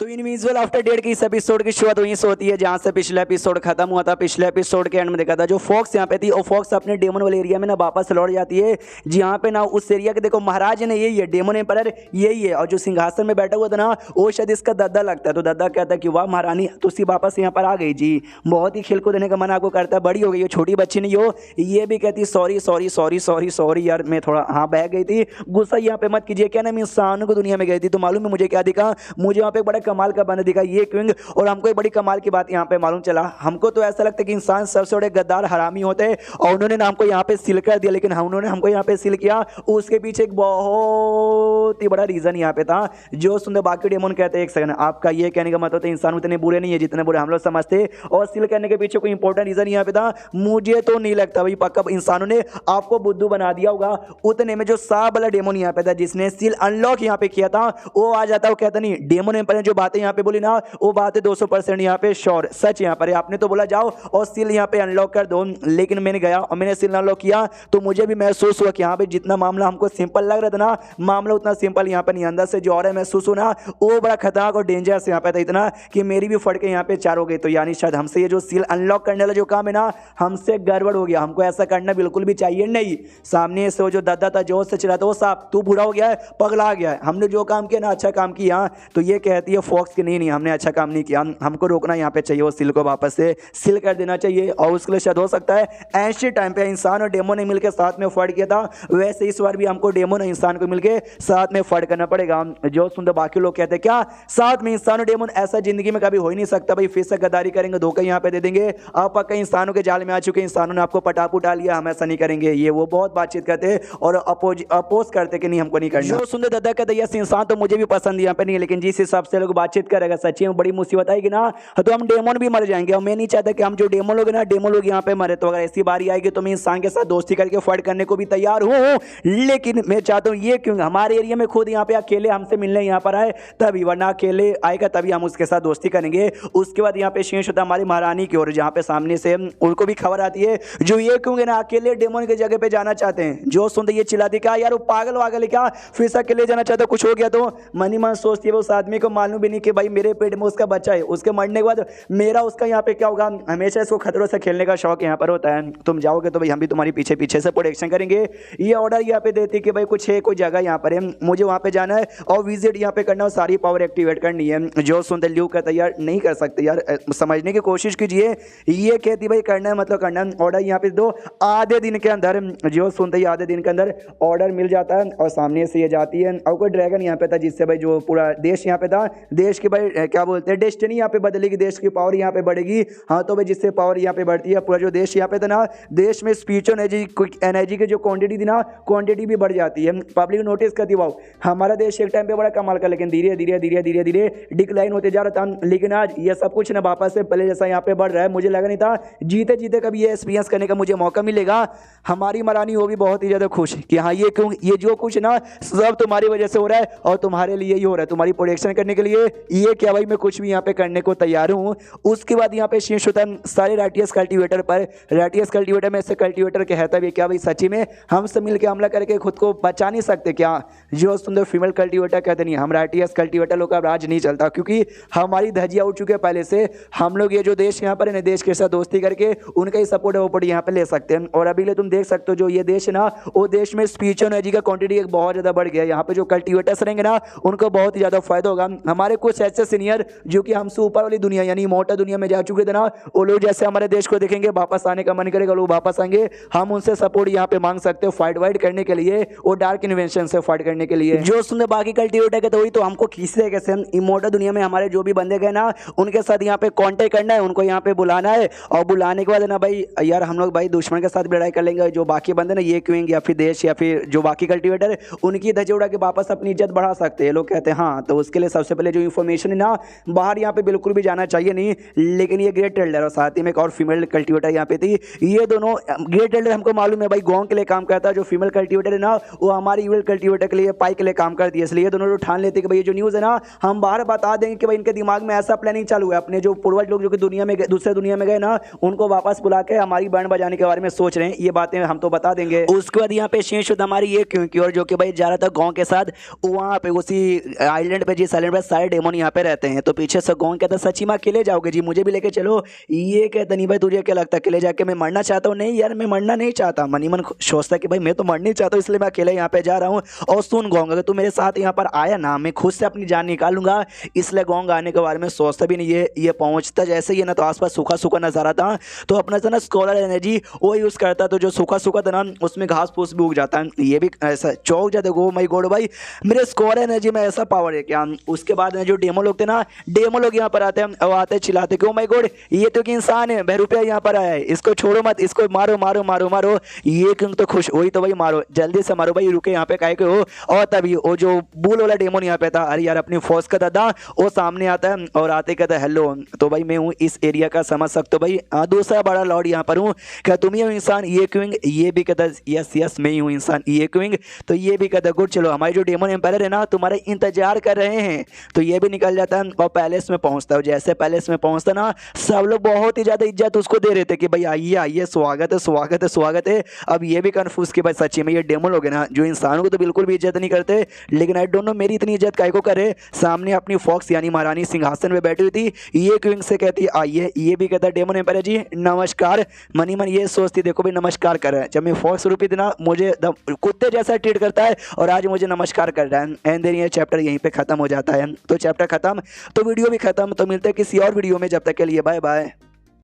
तो invisible after date की इस एपिसोड की शुरुआत वहीं से होती है जहां से पिछला एपिसोड खत्म हुआ था। पिछले एपिसोड के एंड में देखा था जो फॉक्स यहाँ पे थी और फॉक्स अपने डेमन वाले एरिया में ना वापस लौट जाती है, जहाँ पे ना उस एरिया के देखो महाराज ने यही है, डेमन एम्पायर यही है, और जो सिंहासन में बैठा हुआ था ना वो शायद इसका दादा लगता है। तो दादा कहता है कि वाह महारानी तुसी वापस यहाँ पर आ गई जी, बहुत ही खेल को देने का मन आपको करता है, बड़ी हो गई हो, छोटी बच्ची नहीं हो। ये भी कहती sorry sorry sorry sorry sorry यार मैं थोड़ा हाँ बह गई थी, गुस्सा यहाँ पे मत कीजिए। क्या ना मैं इंसानों को दुनिया में गई थी तो मालूम है मुझे क्या दिखा, मुझे यहाँ पे एक बड़ा कमाल का बंदा दिखा ये क्विंग, और हमको एक बड़ी कमाल की बात यहाँ पे मालूम चला। हमको तो ऐसा लगता है कि इंसान सबसे बड़े गद्दार हरामी होते हैं और उन्होंने ना हमको यहाँ पे सील कर दिया, लेकिन उन्होंने हमको यहाँ पे सील किया उसके पीछे एक बहुत ही बड़ा रीजन यहाँ पे था जो सुनते बाकी डेमन कहते हैं। एक सेकंड, आपका ये कहने का मतलब इंसान उतने बुरे नहीं है जितने बुरे हम लोग समझते, और सील करने के पीछे कोई इंपॉर्टेंट रीजन यहाँ पे था। मुझे तो नहीं लगता भाई, पक्का इंसानों ने आपको बुद्धू बना दिया होगा। उतने में जो सांप वाला डेमन यहाँ पे था जिसने सील अनलॉक यहाँ पे किया था वो आ जाता, वो कहता नहीं डेमन एम्पायर ने जो बातें यहाँ पे बोली ना वो बातें 200% यहाँ पे श्योर सच यहाँ पर। आपने तो बोला जाओ और सील यहाँ पे अनलॉक कर दो, लेकिन मैंने गया और मैंने सील अनलॉक किया तो मुझे भी महसूस हुआ कि यहाँ पे जितना मामला हमको सिंपल लग रहा था ना, मामला उतना सिंपल यहाँ पे नहीं। अंदर से जो और है महसूस हो ना वो बड़ा खतरनाक और डेंजरस यहाँ पे था, इतना कि मेरी भी फट के यहाँ पे चार हो गई। तो यानी शायद हमसे ये जो सील अनलॉक करने वाला जो काम है ना हमसे गड़बड़ हो गया, हमको ऐसा करना बिल्कुल भी चाहिए नहीं। सामने से वो जो दादा था जो से चिल्लाता वो साहब तू बूढ़ा हो गया है, पगला गया है, हमने जो काम किया ना अच्छा काम किया। तो ये कहती है फॉक्स की नहीं हमने अच्छा काम नहीं किया, हमको रोकना यहाँ पे चाहिए, वो सील को वापस से सील कर देना चाहिए। और उसके लिए शायद हो सकता है ऐसे टाइम पे इंसान और डेमो ने मिलकर साथ में फाइट किया था, वैसे इस बार भी हमको डेमो और इंसान को मिलकर साथ में फाइट करना पड़ेगा। जो सुनते बाकी लोग कहते हैं क्या साथ में इंसान और डेमन, ऐसा जिंदगी में कभी हो ही नहीं सकता भाई, फिर से गद्दारी करेंगे, धोखा यहाँ पे दे देंगे। आप पक्का इंसानों के जाल में आ चुके, इंसानों ने आपको पटापू डाल लिया, हम ऐसा नहीं करेंगे। ये वो बहुत बातचीत करते और अपोज करते कि नहीं हमको नहीं करना। जो सुनते दादा कहते यस इंसान तो मुझे भी पसंद यहाँ पे नहीं, लेकिन जिस हिसाब से लोग बातचीत करेगा सच्ची में बड़ी मुसीबत आएगी ना तो हम डेमन भी मर जाएंगे, और मैं नहीं चाहता कि हम जो डेमन लोग ना डेमन लोग यहाँ पे मरे। तो अगर ऐसी बारी आएगी तो मैं इंसान के साथ दोस्ती करके फाइट करने को भी तैयार हूँ, लेकिन मैं चाहता हूँ ये क्यों हमारे एरिया में खुद यहाँ पे अकेले हमसे मिलने यहाँ पर आए तभी, वरना अकेले आएगा तभी हम उसके साथ दोस्ती करेंगे। उसके बाद यहाँ पे शेष होता है हमारी महारानी की ओर, जहाँ पे सामने से उनको भी खबर आती है जो ये क्यों ना अकेले डेमन की जगह पे जाना चाहते हैं। जो सुनते ये चिल्लाती क्या यार वो पागल वागल क्या, फिर से अकेले जाना चाहते कुछ हो गया तो। मनी मन सोचती है उस आदमी को मालूम भी नहीं कि भाई मेरे पेट में उसका बच्चा है, उसके मरने के बाद मेरा उसका यहाँ पे क्या होगा। हमेशा इसको खतरों से खेलने का शौक यहाँ पर होता है, तुम जाओगे तो भाई हम भी तुम्हारी पीछे पीछे से प्रोटेक्शन करेंगे। ये ऑर्डर यहाँ पे देती कि भाई कुछ है कोई जगह यहाँ पर है, मुझे वहाँ पे जाना है और विजिट यहाँ पे करना है, सारी पावर एक्टिवेट करनी है। जो सुनते ल्यू कहता है यार नहीं कर सकते यार, समझने की कोशिश कीजिए। ये कहती भाई करना है मतलब करना है, ऑर्डर यहाँ पे दो, आधे दिन के अंदर। जो सुनते ही आधे दिन के अंदर ऑर्डर मिल जाता है और सामने से ये जाती है। और कोई ड्रैगन यहाँ पे था जिससे भाई जो पूरा देश यहाँ पे था, देश की भाई क्या बोलते हैं डेस्टिनी यहाँ पे बदलेगी, देश की पावर यहाँ पे बढ़ेगी। हाँ तो भाई जिससे पावर यहाँ पे बढ़ती है पूरा जो देश यहाँ पे था ना, देश में स्पीच एनर्जी की जो क्वांटिटी थी ना क्वांटिटी भी बढ़ जाती है। पब्लिक नोटिस करती वाओ हमारा देश एक टाइम पे बड़ा कमाल का, लेकिन धीरे धीरे धीरे धीरे धीरे डिक्लाइन होते जा रहा था। लेकिन आज ये सब कुछ ना वापस से पहले जैसा यहाँ पे बढ़ रहा है। मुझे लगा नहीं था जीते जीते कभी ये एक्सपीरियंस करने का मुझे मौका मिलेगा। हमारी महारानी वो भी बहुत ही ज्यादा खुश कि हाँ ये क्यों ये जो कुछ ना सब तुम्हारी वजह से हो रहा है और तुम्हारे लिए ही हो रहा है, तुम्हारी प्रोटेक्शन करने के लिए। ये क्या भाई मैं कुछ भी यहाँ पे करने को तैयार हूँ। उसके बाद यहाँ पे शीर्ष होता है सारे राटियस कल्टीवेटर पर। राटियस कल्टीवेटर में से कल्टीवेटर कहता है क्या भाई सच्ची में हमसे मिलकर हमला करके खुद को बचा नहीं सकते क्या। जो सुंदर फीमेल कल्टीवेटर कहते नहीं हम राटियस कल्टीवेटर लोग का राज नहीं चलता, क्योंकि हमारी धजिया उठ चुके हैं पहले से। हम लोग ये जो देश यहाँ पर है ना देश के साथ दोस्ती करके उनका ही सपोर्ट है वोपोर्ट यहाँ पे ले सकते हैं। और अभी ले तुम देख सकते हो जो ये देश है ना वो देश में स्पीच एनर्जी का क्वांटिटी एक बहुत ज्यादा बढ़ गया। यहाँ पे जो कल्टीवेटर्स रहेंगे ना उनको बहुत ही ज्यादा फायदा होगा। हमारे कुछ ऐसे सीनियर जो कि हमसे ऊपर वाली दुनिया यानी मोटा दुनिया में जा चुके थे ना, वो लोग जैसे हमारे देश को देखेंगे वापस आने का मन करेगा लोग वापस आएंगे, हम उनसे सपोर्ट यहाँ पे मांग सकते हो फाइट वाइट करने के लिए और डार्क इन्वेंशन से फाइट करने के लिए। जो सुनते बाकी कल्टीवेटर के तो वही तो हमको खींचते कैसे इमोर्टल दुनिया में हमारे जो भी बंदे गए ना उनके साथ यहाँ पे कांटेक्ट करना है, उनको यहाँ पे बुलाना है और बुलाने के बाद ना भाई यार हम लोग भाई दुश्मन के साथ भी लड़ाई कर लेंगे। जो बाकी बंदे ना ये क्यों या फिर देश या फिर जो बाकी कल्टीवेटर है उनकी धज्जी उड़ा के वापस अपनी इज्जत बढ़ा सकते हैं। लोग कहते हैं हाँ तो उसके लिए सबसे पहले जो इन्फॉर्मेशन है ना बाहर यहाँ पे बिल्कुल भी जाना चाहिए नहीं। लेकिन ये ग्रेट टेल्डर और साथ ही में एक और फीमेल कल्टीवेटर यहाँ पे थी, ये दोनों ग्रेट टेल्डर हमको मालूम है भाई गाँव के लिए काम करता है, जो फीमेल कल्टीवेटर है ना वो हमारी इविल कल्टीवेटर के लिए पाई के लिए काम करती है। इसलिए दोनों लोग ठान लेते कि भाई ये जो न्यूज़ है ना हम बाहर बता देंगे कि भाई इनके दिमाग में ऐसा प्लानिंग चालू है, अपने जो पूर्वज लोग जो कि दुनिया में दूसरे दुनिया में गए ना उनको वापस बुला के हमारी बैंड बजाने के बारे में सोच रहे हैं, ये बातें हम तो बता देंगे। उसके बाद यहाँ पे शेष हमारी ये क्योंकि और जो कि भाई जा रहा था गाँव के साथ वहाँ पे उसी आइलैंड पे जिस आइलैंड पे सारे डेमन यहाँ पे रहते हैं। तो पीछे से गोंग कहता सच्ची में अकेले जाओगे जी, मुझे भी लेके चलो। ये कहता नहीं भाई तुझे क्या लगता है अकेले जाके मैं मरना चाहता हूँ? नहीं यार मैं मरना नहीं चाहता। मनी मन सोचता कि भाई मैं तो मरना नहीं चाहता हूँ, इसलिए मैं अकेले यहाँ पे जा रहा हूँ। और सुन गोंग, अगर तू मेरे साथ यहाँ पर आया ना मैं खुद से अपनी जान निकालूंगा। इसलिए गोंग आने के बारे में सोचता भी नहीं है। ये पहुंचता जैसे ही ना तो आसपास सूखा सूखा नजारा था, तो अपना था ना स्कॉलर एनर्जी वो यूज करता, तो जो सूखा सूखा था ना उसमें घास फूस भी उग जाता है। ये भी ऐसा चौक जाते गो माई गॉड भाई मेरे स्कॉलर एनर्जी में ऐसा पावर है क्या। उसके बाद जो डेमो लोग थे ना, डेमो लोग यहाँ पर आते हैं और आते चिल्लाते कि ओ माय गॉड ये तो कि इंसान है, बहरूपिया यहाँ पर आया है, इसको छोड़ो मत, इसको मारो मारो मारो मारो। ये क्यों तो खुश वही तो भाई मारो जल्दी से मारो भाई, रुके यहाँ पे काहे के हो। और तभी वो जो बुल वाला डेमोन यहाँ पे था, अरे यार अपनी फोर्स का दादा वो सामने आता है और आते कहता है हेलो। तो भाई मैं हूँ इस एरिया का, समझ सकते हो भाई दूसरा बड़ा लॉर्ड यहाँ पर हूँ। क्या तुम ही हो इंसान ये क्विंग? ये भी कहता है यस यस मैं ही हूँ इंसान ये क्विंग। तो ये भी कहता है गुड, चलो हमारे जो डेमोन एम्पायर है ना तुम्हारे इंतजार कर रहे हैं। तो ये भी निकल जाता है और पैलेस में पहुंचता है। जैसे पैलेस में पहुंचता ना सब लोग बहुत ही ज्यादा इज्जत उसको दे रहे थे कि भाई आइए आइए स्वागत है स्वागत है स्वागत है। अब ये भी कंफ्यूज कि भाई सच्ची में ये डेमोन लोग हैं ना जो इंसानों को तो बिल्कुल भी इज्जत नहीं करते, लेकिन आई डोंट नो मेरी इतनी इज्जत काहे को करे। सामने अपनी फॉक्स यानी महारानी सिंहासन में बैठी हुई थी, ये क्वीन से कहती आइए। ये भी कहता डेमोन एम्पायर जी नमस्कार। मनी मन ये सोचती देखो भाई नमस्कार कर रहा है, जब मैं फॉक्स रूपी थी ना मुझे कुत्ते जैसा ट्रीट करता है और आज मुझे नमस्कार कर रहा है। एंड देन ये चैप्टर यहीं पे खत्म हो जाता है। तो चैप्टर खत्म तो वीडियो भी खत्म। तो मिलते हैं किसी और वीडियो में, जब तक के लिए बाय बाय।